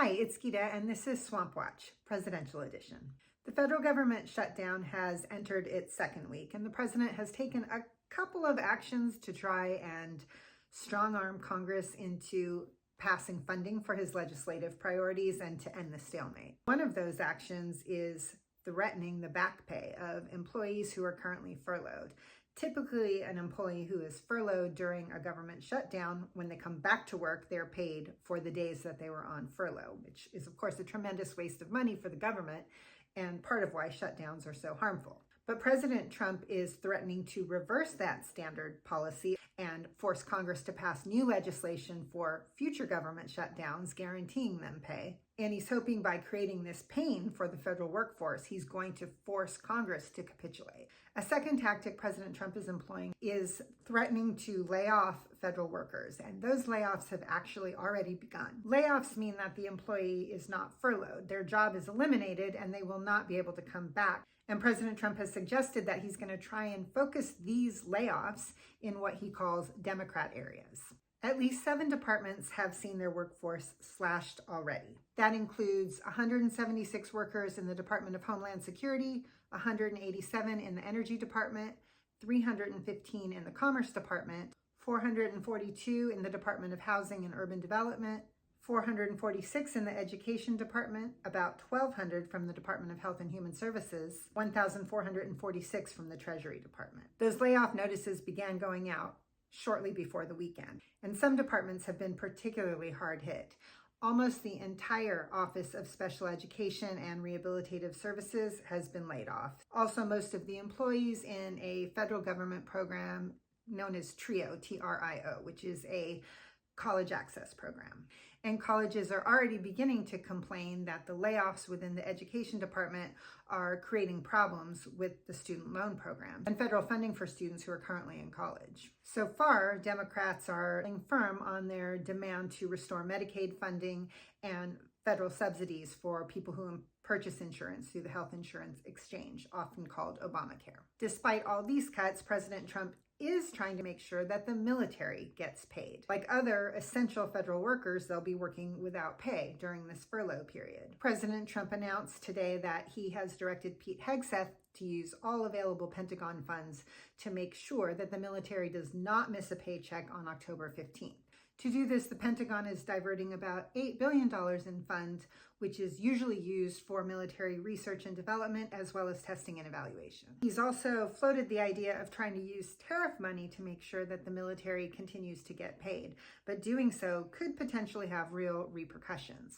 Hi, it's Gita, and this is Swamp Watch, Presidential Edition. The federal government shutdown has entered its second week, and the president has taken a couple of actions to try and strong-arm Congress into passing funding for his legislative priorities and to end the stalemate. One of those actions is threatening the back pay of employees who are currently furloughed. Typically, an employee who is furloughed during a government shutdown, when they come back to work, they're paid for the days that they were on furlough, which is, of course, a tremendous waste of money for the government and part of why shutdowns are so harmful. But President Trump is threatening to reverse that standard policy and force Congress to pass new legislation for future government shutdowns, guaranteeing them pay. And he's hoping by creating this pain for the federal workforce, he's going to force Congress to capitulate. A second tactic President Trump is employing is threatening to lay off federal workers, and those layoffs have actually already begun. Layoffs mean that the employee is not furloughed. Their job is eliminated and they will not be able to come back. And President Trump has suggested that he's going to try and focus these layoffs in what he calls Democrat areas. At least 7 departments have seen their workforce slashed already. That includes 176 workers in the Department of Homeland Security, 187 in the Energy Department, 315 in the Commerce Department, 442 in the Department of Housing and Urban Development, 446 in the Education Department, about 1,200 from the Department of Health and Human Services, 1,446 from the Treasury Department. Those layoff notices began going out shortly before the weekend, and some departments have been particularly hard hit. Almost the entire Office of Special Education and Rehabilitative Services has been laid off. Also, most of the employees in a federal government program known as TRIO, T-R-I-O, which is a college access program. And colleges are already beginning to complain that the layoffs within the education department are creating problems with the student loan program and federal funding for students who are currently in college. So far, Democrats are firm on their demand to restore Medicaid funding and federal subsidies for people who purchase insurance through the health insurance exchange, often called Obamacare. Despite all these cuts, President Trump is trying to make sure that the military gets paid. Like other essential federal workers, they'll be working without pay during this furlough period. President Trump announced today that he has directed Pete Hegseth to use all available Pentagon funds to make sure that the military does not miss a paycheck on October 15th. To do this, the Pentagon is diverting about $8 billion in funds, which is usually used for military research and development, as well as testing and evaluation. He's also floated the idea of trying to use tariff money to make sure that the military continues to get paid, but doing so could potentially have real repercussions.